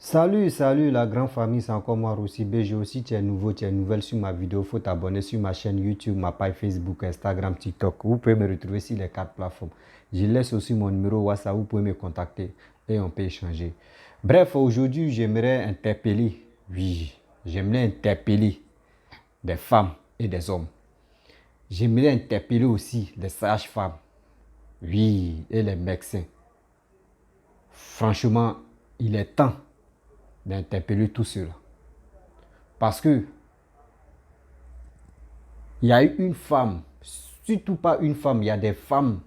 Salut la grande famille, c'est encore moi Rossi BG. Aussi, tu es nouveau, tu es nouvelle sur ma vidéo, faut t'abonner sur ma chaîne YouTube, ma page Facebook, Instagram, TikTok. Vous pouvez me retrouver sur les 4 plateformes. Je laisse aussi mon numéro WhatsApp, vous pouvez me contacter et on peut échanger. Bref, aujourd'hui, j'aimerais interpeller, oui, j'aimerais interpeller des femmes et des hommes. J'aimerais interpeller aussi les sages-femmes, oui, et les médecins. Franchement, il est temps d'interpeller tout cela. Parce que il y a eu une femme, surtout pas une femme, il y a des femmes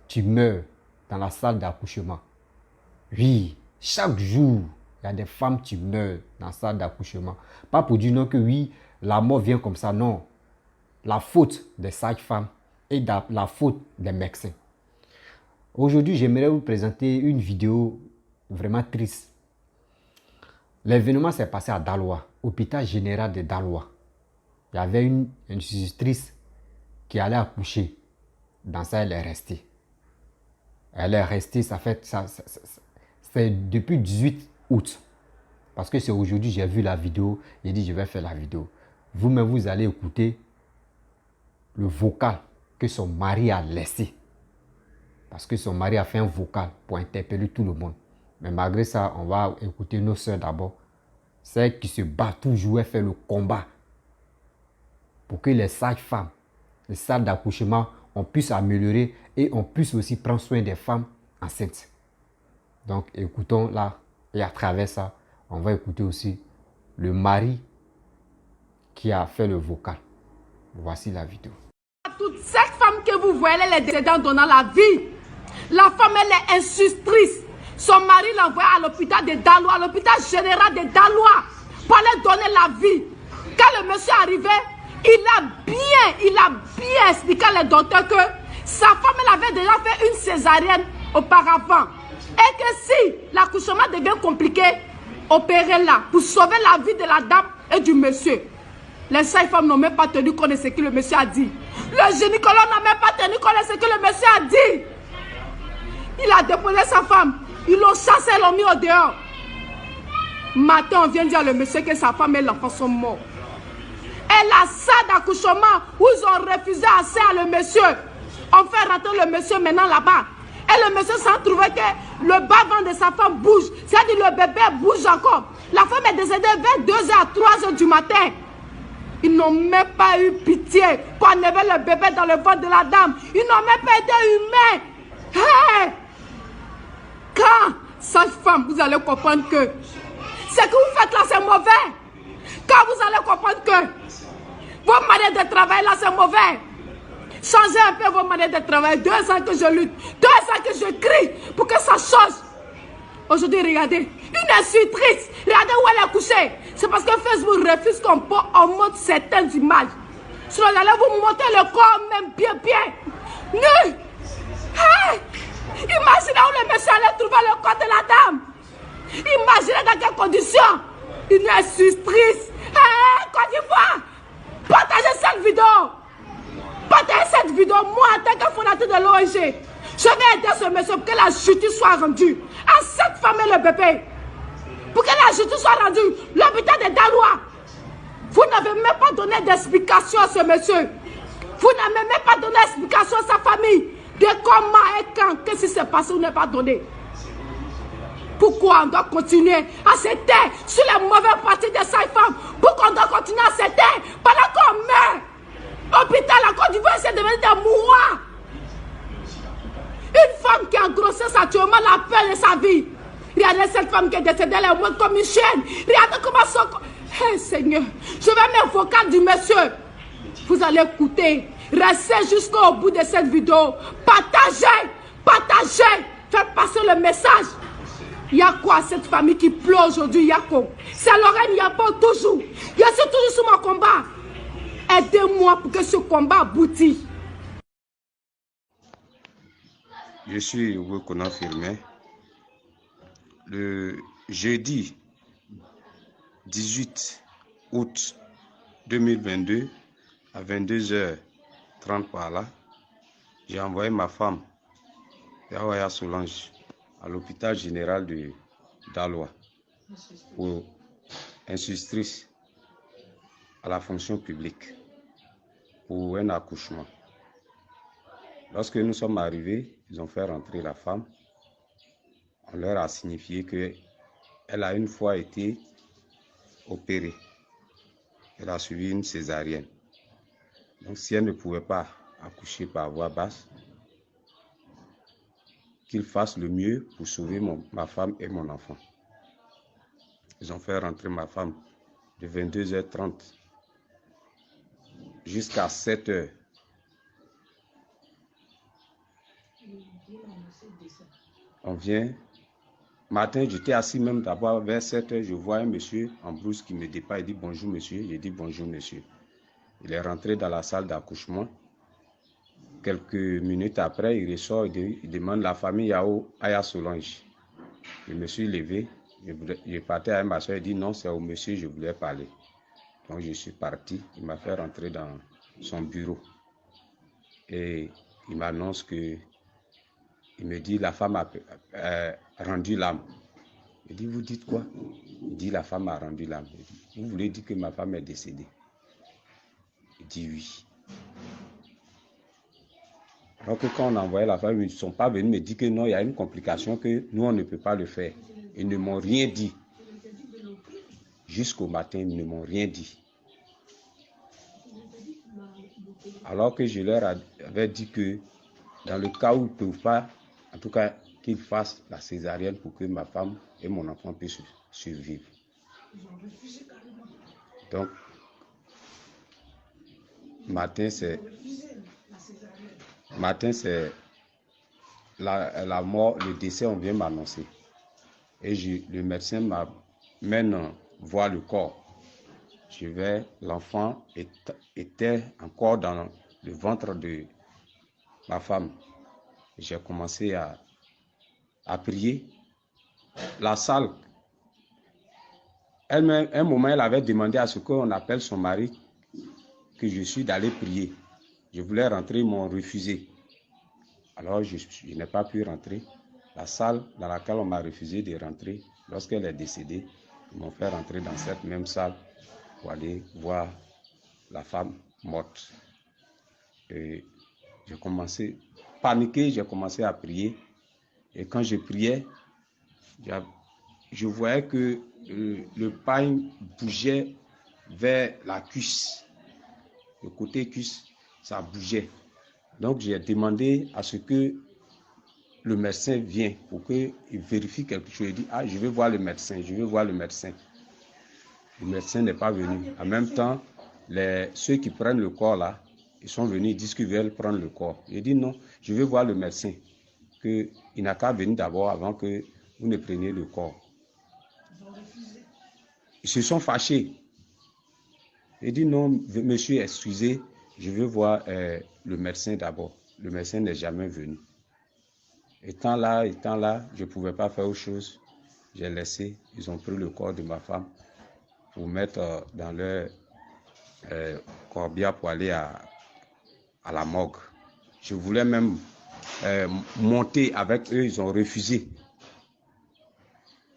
qui meurent dans la salle d'accouchement. Oui, chaque jour, il y a des femmes qui meurent dans la salle d'accouchement. Pas pour dire non que oui, la mort vient comme ça, non. La faute des sages-femmes et la faute des médecins. Aujourd'hui, j'aimerais vous présenter une vidéo vraiment triste. L'événement s'est passé à Daloa, hôpital général de Daloa. Il y avait une institutrice qui allait accoucher. Dans ça, elle est restée. Elle est restée, c'est depuis 18 août. Parce que c'est aujourd'hui, j'ai vu la vidéo, j'ai dit je vais faire la vidéo. Vous-même, vous allez écouter le vocal que son mari a laissé. Parce que son mari a fait un vocal pour interpeller tout le monde. Mais malgré ça, on va écouter nos soeurs d'abord. Celles qui se battent toujours et font le combat pour que les sages-femmes, les salles d'accouchement, on puisse améliorer et on puisse aussi prendre soin des femmes enceintes. Donc écoutons là, et à travers ça, on va écouter aussi le mari qui a fait le vocal. Voici la vidéo. Toute cette femme que vous voyez, elle est décédée en donnant la vie. La femme, elle est institutrice. Son mari l'a envoyée à l'hôpital de Daloa, à l'hôpital général de Daloa, pour aller donner la vie. Quand le monsieur est arrivé, il a bien expliqué à les docteurs que sa femme, elle avait déjà fait une césarienne auparavant. Et que si l'accouchement devient compliqué, opérez-la pour sauver la vie de la dame et du monsieur. Les sages-femmes n'ont même pas tenu compte de ce que le monsieur a dit. Le gynécologue n'a même pas tenu compte de ce que le monsieur a dit. Il a déposé sa femme. Ils l'ont chassé, ils l'ont mis au dehors. Matin, on vient dire à le monsieur que sa femme et l'enfant sont morts. Et la salle d'accouchement où ils ont refusé assez à le monsieur. On fait rentrer le monsieur maintenant là-bas. Et le monsieur s'en trouvait que le bas-ventre de sa femme bouge. C'est-à-dire le bébé bouge encore. La femme est décédée vers 2h à 3h du matin. Ils n'ont même pas eu pitié pour enlever le bébé dans le ventre de la dame. Ils n'ont même pas été humains. Hey! Quand, sage-femme, vous allez comprendre que ce que vous faites là, c'est mauvais. Quand vous allez comprendre que vos manières de travail là, c'est mauvais. Changez un peu vos manières de travail. 2 ans que je lutte, 2 ans que je crie pour que ça change. Aujourd'hui, regardez, une institutrice, regardez où elle est couchée. C'est parce que Facebook refuse qu'on montre certaines images. Sinon, j'allais vous montrer le corps même bien. Nu! Hey! Imaginez où le monsieur allait trouver le corps de la dame. Imaginez dans quelles conditions. Une institutrice. Hey, Côte d'Ivoire! Partagez cette vidéo. Partagez cette vidéo. Moi, en tant que fondateur de l'ONG, je vais aider ce monsieur pour que la justice soit rendue à cette femme et le bébé. Pour que la justice soit rendue, l'hôpital de Daloa. Vous n'avez même pas donné d'explication à ce monsieur. Vous n'avez même pas donné d'explication à sa famille de comment et quand, qu'est-ce qui s'est passé, vous n'avez pas donné. Pourquoi on doit continuer à se taire sur les mauvaises parties de sa femme? Pourquoi on doit continuer à se taire pendant qu'on meurt? Hôpital, la Côte d'Ivoire, c'est devenu des mouroirs. Une femme qui a grossesse actuellement la peur de sa vie. Regardez cette femme qui est décédée, elle est morte comme une chienne. Regardez comment son... Hey Seigneur, je vais mettre le vocal du monsieur. Vous allez écouter. Restez jusqu'au bout de cette vidéo. Partagez. Faites passer le message. Il y a quoi cette famille qui pleure aujourd'hui? Il y a quoi? C'est Lorraine, il y a pas toujours. Je suis toujours sur mon combat. Aidez-moi pour que ce combat aboutisse. Je suis Hugo Firmin. Le jeudi 18 août 2022 à 22h30 par là, j'ai envoyé ma femme, Yawaya Solange, à l'hôpital général de Daloa. pour institutrice à la fonction publique pour un accouchement. Lorsque nous sommes arrivés, ils ont fait rentrer la femme. On leur a signifié qu'elle a une fois été opérée. Elle a suivi une césarienne. Donc si elle ne pouvait pas accoucher par voie basse, qu'ils fassent le mieux pour sauver ma femme et mon enfant. Ils ont fait rentrer ma femme de 22h30 jusqu'à 7h. On vient. Matin, j'étais assis même d'abord vers 7h. Je vois un monsieur en blouse qui me dépasse. Il dit bonjour monsieur. J'ai dit bonjour monsieur. Il est rentré dans la salle d'accouchement. Quelques minutes après, il ressort, il demande la famille Yao Aya Solange. Je me suis levé, je partais avec ma soeur, il dit non, c'est au monsieur, je voulais parler. Donc je suis parti, il m'a fait rentrer dans son bureau. Et il m'annonce que, il me dit la femme a rendu l'âme. Je dis vous dites quoi? Il dit la femme a rendu l'âme. Vous voulez dire que ma femme est décédée? Il dit oui. Alors que quand on envoyait la femme, ils ne sont pas venus me dire que non, il y a une complication, que nous, on ne peut pas le faire. Ils ne m'ont rien dit. Jusqu'au matin, ils ne m'ont rien dit. Alors que je leur avais dit que dans le cas où ils ne peuvent pas, en tout cas, qu'ils fassent la césarienne pour que ma femme et mon enfant puissent survivre. Donc, matin, c'est la mort, le décès, on vient m'annoncer. Et le médecin m'amène voir le corps. L'enfant était encore dans le ventre de ma femme. J'ai commencé à prier. La salle, un moment, elle avait demandé à ce qu'on appelle son mari que je suis d'aller prier. Je voulais rentrer, ils m'ont refusé. Alors, je n'ai pas pu rentrer. La salle dans laquelle on m'a refusé de rentrer, lorsqu'elle est décédée, ils m'ont fait rentrer dans cette même salle pour aller voir la femme morte. Et j'ai commencé à paniquer, j'ai commencé à prier. Et quand je priais, je voyais que le pain bougeait vers la cuisse. Le côté cuisse, ça bougeait. Donc j'ai demandé à ce que le médecin vienne pour qu'il vérifie quelque chose. Il dit, je vais voir le médecin, je vais voir le médecin. Le médecin n'est pas venu. En même temps, ceux qui prennent le corps là, ils sont venus, ils disent qu'ils veulent prendre le corps. Il dit non, je vais voir le médecin. Il n'a qu'à venir d'abord avant que vous ne preniez le corps. Ils se sont fâchés. Il dit non, monsieur, excusez, je veux voir le médecin d'abord. Le médecin n'est jamais venu. Étant là, je ne pouvais pas faire autre chose. J'ai laissé, ils ont pris le corps de ma femme pour mettre dans leur corbillard pour aller à la morgue. Je voulais même monter avec eux, ils ont refusé.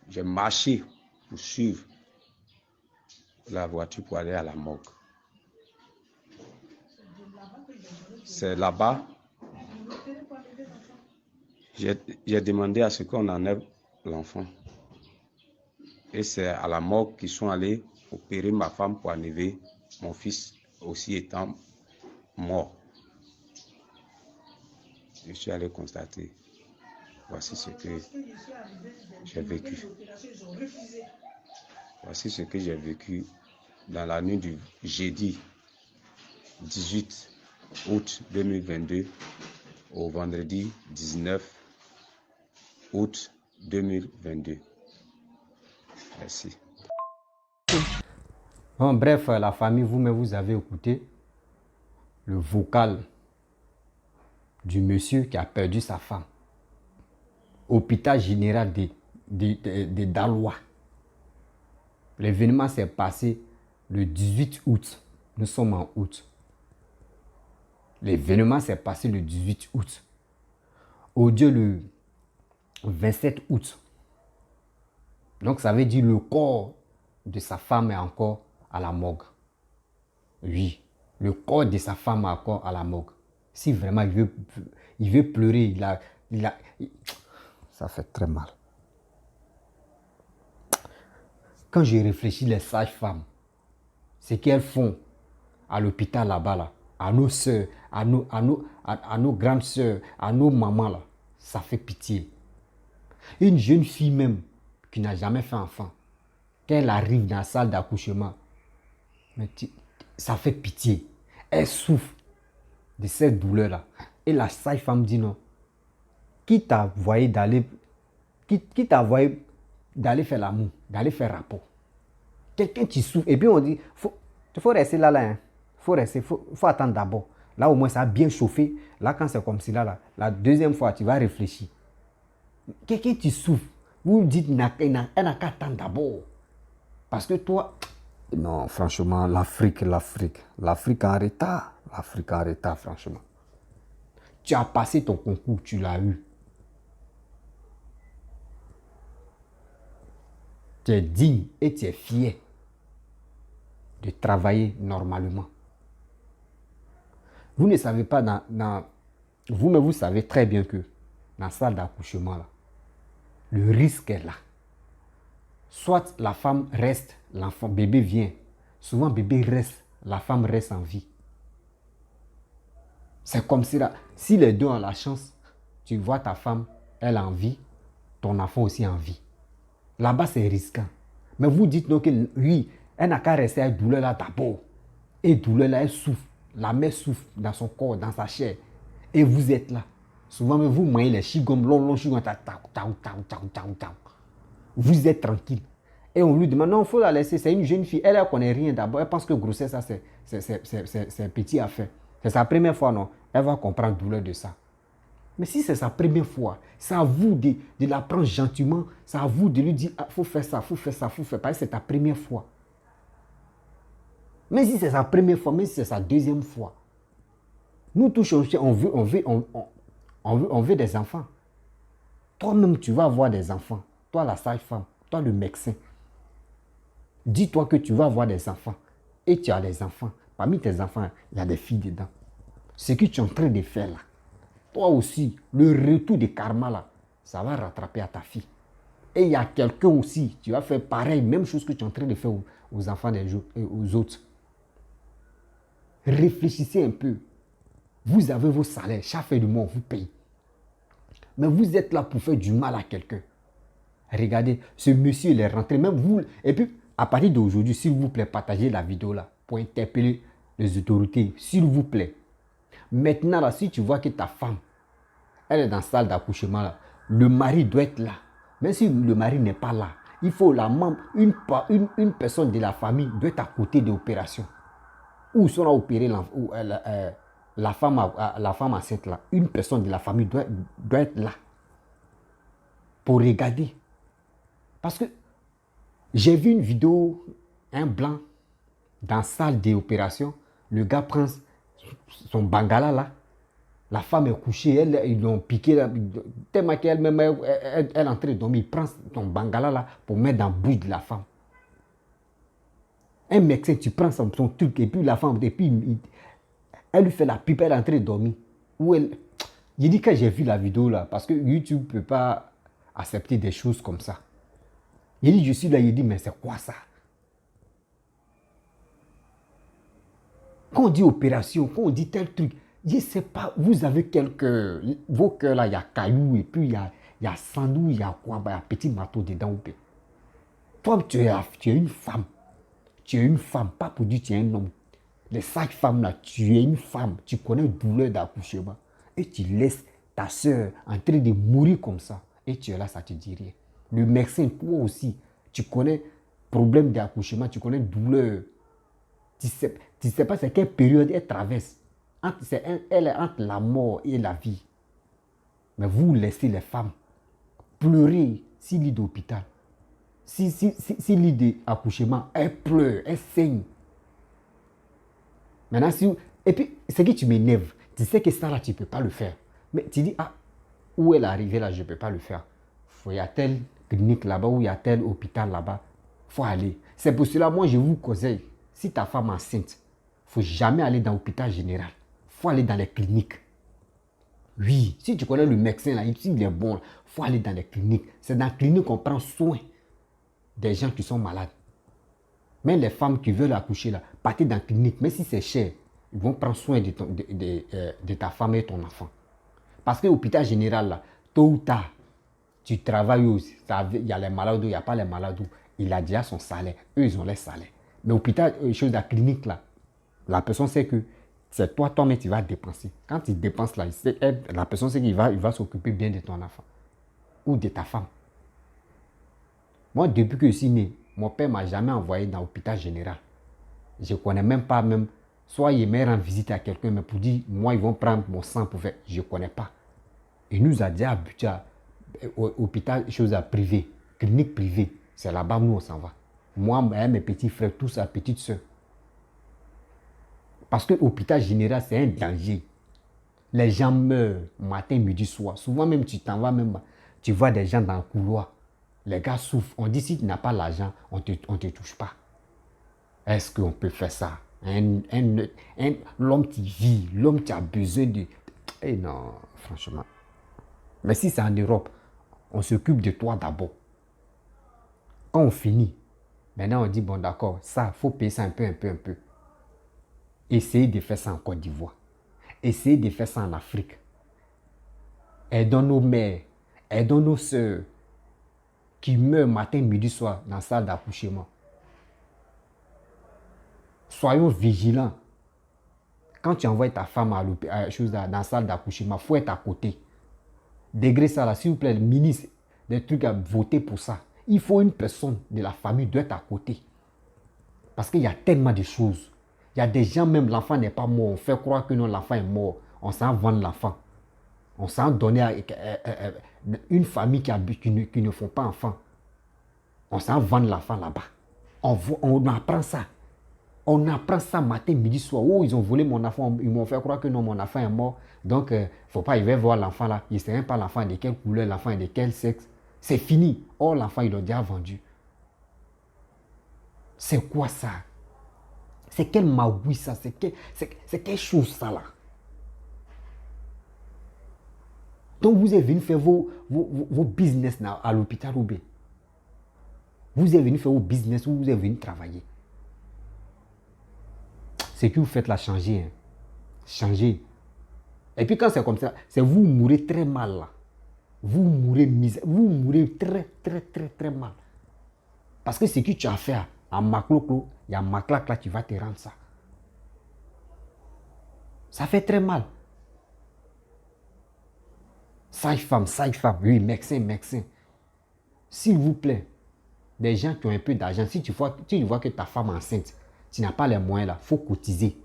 J'ai marché pour suivre la voiture pour aller à la morgue. C'est là-bas. J'ai demandé à ce qu'on enlève l'enfant. Et c'est à la morgue qu'ils sont allés opérer ma femme pour enlever mon fils aussi étant mort. Je suis allé constater. Voici ce que j'ai vécu. Voici ce que j'ai vécu dans la nuit du jeudi 18 août 2022 au vendredi 19 août 2022. Merci. Bon, bref, la famille, vous-même, vous avez écouté le vocal du monsieur qui a perdu sa femme. Hôpital général de Daloa. L'événement s'est passé le 18 août. Nous sommes en août. L'événement s'est passé le 18 août. Au Dieu, le 27 août, Donc ça veut dire le corps de sa femme est encore à la morgue. Oui, le corps de sa femme est encore à la morgue. Si vraiment il veut pleurer, ça fait très mal. Quand je réfléchis, les sages-femmes, ce qu'elles font à l'hôpital là-bas, là, à nos soeurs, à nos grandes soeurs, à nos mamans, là, ça fait pitié. Une jeune fille même qui n'a jamais fait enfant, quand elle arrive dans la salle d'accouchement, ça fait pitié. Elle souffre de cette douleur-là. Et la sage-femme dit non. Qui t'a envoyé d'aller faire l'amour, d'aller faire rapport? Quelqu'un qui souffre. Et puis on dit, il faut rester là. Hein. Faut attendre d'abord. Là au moins ça a bien chauffé. Là quand c'est comme ça, là, la deuxième fois tu vas réfléchir. Quelqu'un qui souffre, vous dites, elle n'a qu'à attendre d'abord. Parce que toi, non, franchement, l'Afrique en retard. L'Afrique en retard, franchement. Tu as passé ton concours, tu l'as eu. Tu es digne et tu es fier de travailler normalement. Vous ne savez pas, vous savez très bien que dans la salle d'accouchement, là, le risque est là. Soit la femme reste, l'enfant, bébé vient. Souvent, bébé reste, la femme reste en vie. C'est comme si, là, si les deux ont la chance, tu vois ta femme, elle en vie, ton enfant aussi en vie. Là-bas, c'est risquant. Mais vous dites donc que oui, elle n'a qu'à rester avec douleur là d'abord. Et douleur là, elle souffre. La mère souffre dans son corps, dans sa chair. Et vous êtes là. Souvent, même vous mangez les chigom, long, chigom, vous êtes tranquille. Et on lui demande, non, il faut la laisser. C'est une jeune fille. Elle ne connaît rien d'abord. Elle pense que grossesse, ça, c'est petit à faire. C'est sa première fois, non. Elle va comprendre douleur de ça. Mais si c'est sa première fois, c'est à vous de la prendre gentiment. C'est à vous de lui dire, il faut faire ça, il faut faire ça, il faut faire ça. Parce que c'est ta première fois. Mais si c'est sa première fois, mais si c'est sa deuxième fois, nous tous, on veut des enfants. Toi-même, tu vas avoir des enfants. Toi, la sage-femme, toi, le médecin. Dis-toi que tu vas avoir des enfants. Et tu as des enfants. Parmi tes enfants, il y a des filles dedans. Ce que tu es en train de faire là, toi aussi, le retour de karma là, ça va rattraper à ta fille. Et il y a quelqu'un aussi, tu vas faire pareil, même chose que tu es en train de faire aux enfants et aux autres. Réfléchissez un peu. Vous avez vos salaires, chaque fin du mois, on vous paye. Mais vous êtes là pour faire du mal à quelqu'un. Regardez, ce monsieur, il est rentré, même vous. Et puis, à partir d'aujourd'hui, s'il vous plaît, partagez la vidéo là pour interpeller les autorités, s'il vous plaît. Maintenant, là, si tu vois que ta femme, elle est dans la salle d'accouchement, là, le mari doit être là. Même si le mari n'est pas là, il faut une personne de la famille doit être à côté de l'opération. Où sont opérés la femme enceinte là. Une personne de la famille doit être là pour regarder. Parce que j'ai vu une vidéo, un blanc, dans la salle d'opération, le gars prend son bangala là, la femme est couchée, ils l'ont piqué, tellement qu'elle-même, elle est en train de dormir, il prend son bangala là pour mettre dans la bouche de la femme. Un médecin, tu prends son truc, et puis la femme, et puis elle lui fait la pipe, elle est en train de dormir. J'ai dit que j'ai vu la vidéo là, parce que YouTube ne peut pas accepter des choses comme ça. J'ai dit, je suis là, il dit, mais c'est quoi ça? Quand on dit opération, quand on dit tel truc, je ne sais pas, vous avez vos cœurs là, il y a cailloux, et puis il y a sandou, il y a quoi, il y a petit marteau dedans. Toi, tu es une femme. Tu es une femme, pas pour dire tu es un homme. Les 5 femmes là, tu es une femme, tu connais une douleur d'accouchement. Et tu laisses ta soeur en train de mourir comme ça. Et tu es là, ça ne te dit rien. Le médecin, toi aussi, tu connais problème d'accouchement, tu connais douleur. Tu sais pas c'est quelle période elle traverse. Elle est entre la mort et la vie. Mais vous laissez les femmes pleurer si lit d'hôpital. Si lit d'accouchement, elle pleure, elle saigne. Maintenant, et puis, ce qui tu m'énerve, tu sais que ça là, tu ne peux pas le faire. Mais tu dis, où elle est arrivée là, je ne peux pas le faire. Il y a tel clinique là-bas, ou il y a tel hôpital là-bas. Il faut aller. C'est pour cela, moi, je vous conseille, si ta femme est enceinte, il ne faut jamais aller dans l'hôpital général. Il faut aller dans les cliniques. Oui, si tu connais le médecin, là, il est bon, il faut aller dans les cliniques. C'est dans les cliniques qu'on prend soin des gens qui sont malades. Même les femmes qui veulent accoucher, là, partez dans la clinique. Mais si c'est cher, ils vont prendre soin de ta femme et ton enfant. Parce que l'hôpital général, là, tôt ou tard, tu travailles aussi. Il y a les malades, il n'y a pas les malades. Il a déjà son salaire. Eux, ils ont les salaires. Mais l'hôpital, chose de la clinique, là, la personne sait que c'est toi-même, tu vas dépenser. Quand tu dépenses là, la personne sait qu'il va s'occuper bien de ton enfant ou de ta femme. Moi, depuis que je suis né, mon père ne m'a jamais envoyé dans l'hôpital général. Je ne connais même pas, soit il me rend visite à quelqu'un, mais pour dire, moi, ils vont prendre mon sang pour faire. Je ne connais pas. Il nous a dit à Butia, hôpital, chose à privé, clinique privée. C'est là-bas, nous, on s'en va. Moi, mes petits frères, tous à petite soeur. Parce que l'hôpital général, c'est un danger. Les gens meurent matin, midi, soir. Souvent même, tu t'en vas même, tu vois des gens dans le couloir. Les gars souffrent. On dit si tu n'as pas l'argent, on ne te touche pas. Est-ce qu'on peut faire ça? L'homme qui vit, l'homme qui a besoin de... Eh non, franchement. Mais si c'est en Europe, on s'occupe de toi d'abord. Quand on finit, maintenant on dit, bon d'accord, ça, il faut payer ça un peu. Essayez de faire ça en Côte d'Ivoire. Essayez de faire ça en Afrique. Aidons nos mères, aidons nos soeurs qui meurent matin, midi, soir dans la salle d'accouchement. Soyons vigilants. Quand tu envoies ta femme dans la salle d'accouchement, il faut être à côté. Degré ça là, s'il vous plaît, le ministre, des trucs à voter pour ça. Il faut une personne de la famille doit être à côté. Parce qu'il y a tellement de choses. Il y a des gens, même l'enfant n'est pas mort. On fait croire que non, l'enfant est mort. On s'en vend l'enfant. On s'en donne à une famille qui ne font pas enfant. On s'en vend l'enfant là-bas. On apprend ça. On apprend ça matin, midi, soir. Oh, ils ont volé mon enfant. Ils m'ont fait croire que non, mon enfant est mort. Donc, il ne faut pas, il va voir l'enfant là. Il ne sait même pas l'enfant de quelle couleur, l'enfant est de quel sexe. C'est fini. Oh, l'enfant, ils l'ont déjà vendu. C'est quoi ça? C'est quel magouille ça? C'est quelle chose ça là? Donc vous êtes venu faire vos business là, à l'hôpital Oubé. Vous êtes venu faire vos business ou vous êtes venu travailler. Ce que vous faites là, changez. Hein. Changez. Et puis quand c'est comme ça, c'est vous mourrez très mal là. Vous mourrez très mal. Parce que ce que tu as fait à Macloclo, il y a Maclac là, tu vas te rendre ça. Ça fait très mal. Sage-femme, oui, médecin. S'il vous plaît, des gens qui ont un peu d'argent, si tu vois que ta femme est enceinte, tu n'as pas les moyens là, il faut cotiser.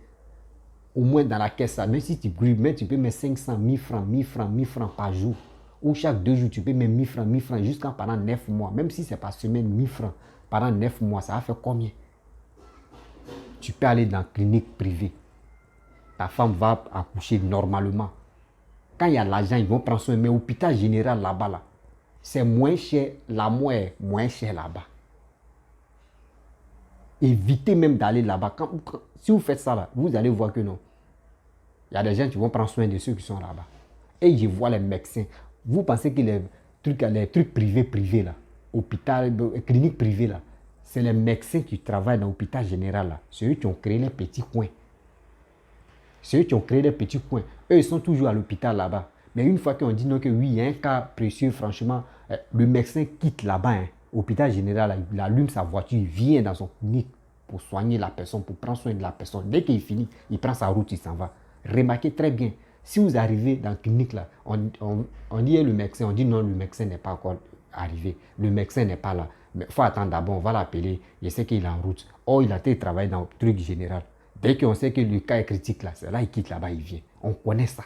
Au moins dans la caisse, même si tu brûles, tu peux mettre 500, 1000 francs par jour. Ou chaque 2 jours, tu peux mettre 1000 francs jusqu'à pendant 9 mois. Même si c'est par semaine, 1000 francs pendant 9 mois, ça va faire combien? Tu peux aller dans la clinique privée. Ta femme va accoucher normalement. Quand il y a l'argent, ils vont prendre soin. Mais l'hôpital général là-bas, là, c'est moins cher, la moelle moins cher là-bas. Évitez même d'aller là-bas. Si vous faites ça, là, vous allez voir que non. Il y a des gens qui vont prendre soin de ceux qui sont là-bas. Et je vois les médecins. Vous pensez que les trucs privés là, hôpital, clinique privée là, c'est les médecins qui travaillent dans l'hôpital général là. C'est eux qui ont créé les petits coins. Eux, ils sont toujours à l'hôpital là-bas. Mais une fois qu'on dit non, que oui, il y a un cas précieux, franchement, le médecin quitte là-bas, hein, hôpital général, il allume sa voiture, il vient dans son clinique pour soigner la personne, pour prendre soin de la personne. Dès qu'il finit, il prend sa route, il s'en va. Remarquez très bien, si vous arrivez dans la clinique là, on dit le médecin, on dit non, le médecin n'est pas encore arrivé. Le médecin n'est pas là. Mais il faut attendre d'abord, on va l'appeler. Je sais qu'il est en route. Oh, il a été travailler dans le truc général. Dès qu'on sait que le cas est critique là, c'est là il quitte là-bas, il vient. On connaît ça.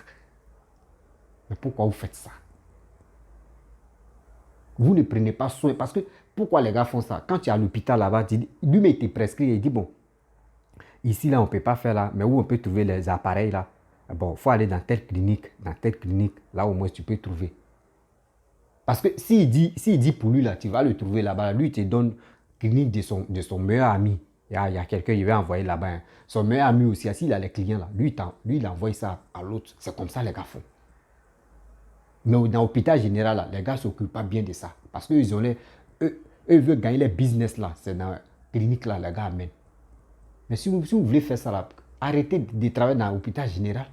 Mais pourquoi vous faites ça? Vous ne prenez pas soin. Parce que pourquoi les gars font ça? Quand tu es à l'hôpital là-bas, lui-même il te prescrit et il dit bon, ici là on ne peut pas faire là, mais où on peut trouver les appareils là? Bon, il faut aller dans telle clinique, là au moins tu peux trouver. Parce que s'il dit pour lui, là, tu vas le trouver là-bas. Lui, il te donne clinique de son meilleur ami. Il y a quelqu'un, il va envoyer là-bas. Hein. Son meilleur ami aussi, s'il a les clients là, lui, il envoie ça à l'autre. C'est comme ça les gars font. Mais dans l'hôpital général, là, les gars ne s'occupent pas bien de ça. Parce qu'ils ont eux veulent gagner les business là. C'est dans la clinique là, les gars amènent. Mais si vous voulez faire ça là, arrêtez de travailler dans l'hôpital général.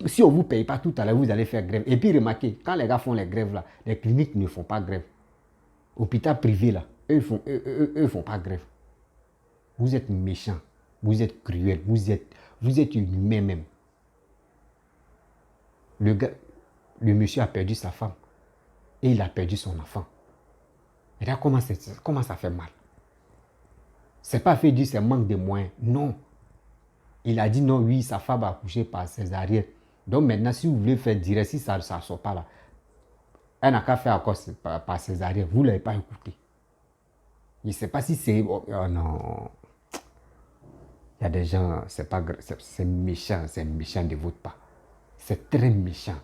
Si on ne vous paye pas tout à l'heure, vous allez faire grève. Et puis remarquez, quand les gars font les grèves là, les cliniques ne font pas grève. Hôpital privé là, eux ne font pas grève. Vous êtes méchants, vous êtes cruels, vous êtes inhumains même. Le monsieur a perdu sa femme et il a perdu son enfant. Et là, comment ça fait mal? C'est pas fait dire c'est manque de moyens. Non. Il a dit non, oui, sa femme a accouché par césarienne. Donc maintenant, si vous voulez faire direct, si ça ne sort pas là, elle n'a qu'à faire encore par césarienne. Vous ne l'avez pas écouté. Je ne sais pas si c'est... Oh non. Il y a des gens, c'est méchant de votre part. C'est très méchant.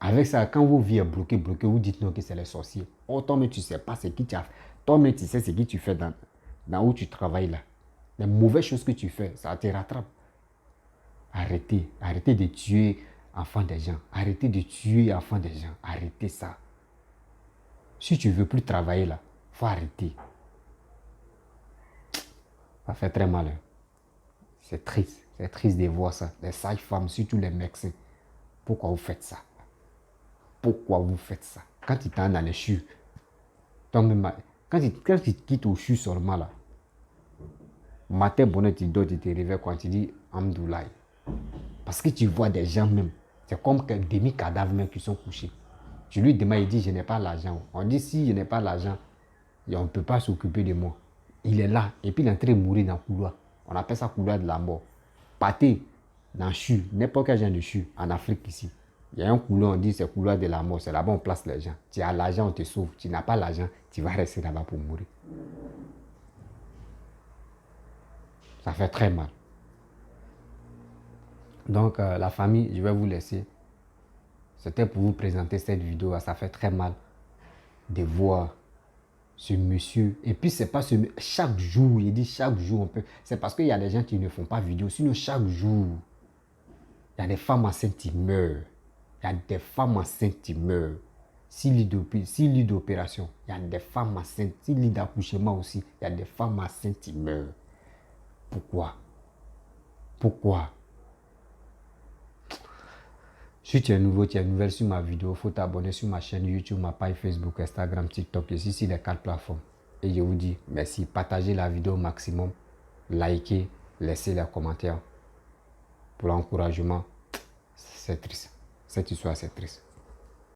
Avec ça, quand vos vies sont bloquées, vous dites non que c'est les sorciers. Oh, toi-même, tu ne sais pas ce qui tu as fait. Toi-même, tu sais ce que tu fais dans où tu travailles là. Les mauvaises choses que tu fais, ça te rattrape. Arrêtez de tuer enfants des gens. Arrêtez de tuer enfants des gens. Arrêtez ça. Si tu ne veux plus travailler là, il faut arrêter. Ça fait très mal. Hein. C'est triste de voir ça. Les sages-femmes, surtout les médecins. Pourquoi vous faites ça? Pourquoi vous faites ça? Quand tu t'en dans les choux, quand tu quittes au chou seulement là, matin, bonheur, tu dors, tu te réveilles quand tu dis Amdoulaye. Parce que tu vois des gens même, c'est comme des demi-cadavres même qui sont couchés. Tu lui demandes, il dit, je n'ai pas l'argent. On dit, si je n'ai pas l'argent, on ne peut pas s'occuper de moi. Il est là, et puis il est en train de mourir dans le couloir. On appelle ça couloir de la mort. Partez dans le CHU, n'importe quel genre de CHU, en Afrique ici. Il y a un couloir, on dit c'est couloir de la mort, c'est là-bas on place les gens. Tu as l'argent, on te sauve. Tu n'as pas l'argent, tu vas rester là-bas pour mourir. Ça fait très mal. Donc la famille, je vais vous laisser. C'était pour vous présenter cette vidéo. Ça fait très mal de voir ce monsieur. Et puis c'est pas chaque jour, il dit chaque jour on peut. C'est parce qu'il y a des gens qui ne font pas vidéo. Sinon chaque jour, il y a des femmes enceintes qui meurent. Il y a des femmes enceintes qui meurent. 6 lits d'opération, il y a des femmes enceintes. 6 lits d'accouchement aussi, il y a des femmes enceintes qui meurent. Pourquoi? Si tu es nouveau, tu es nouvelle sur ma vidéo, il faut t'abonner sur ma chaîne YouTube, ma page Facebook, Instagram, TikTok. Je suis sur les 4 plateformes. Et je vous dis merci. Partagez la vidéo au maximum. Likez, laissez les commentaires. Pour l'encouragement, c'est triste. Cette histoire, c'est triste.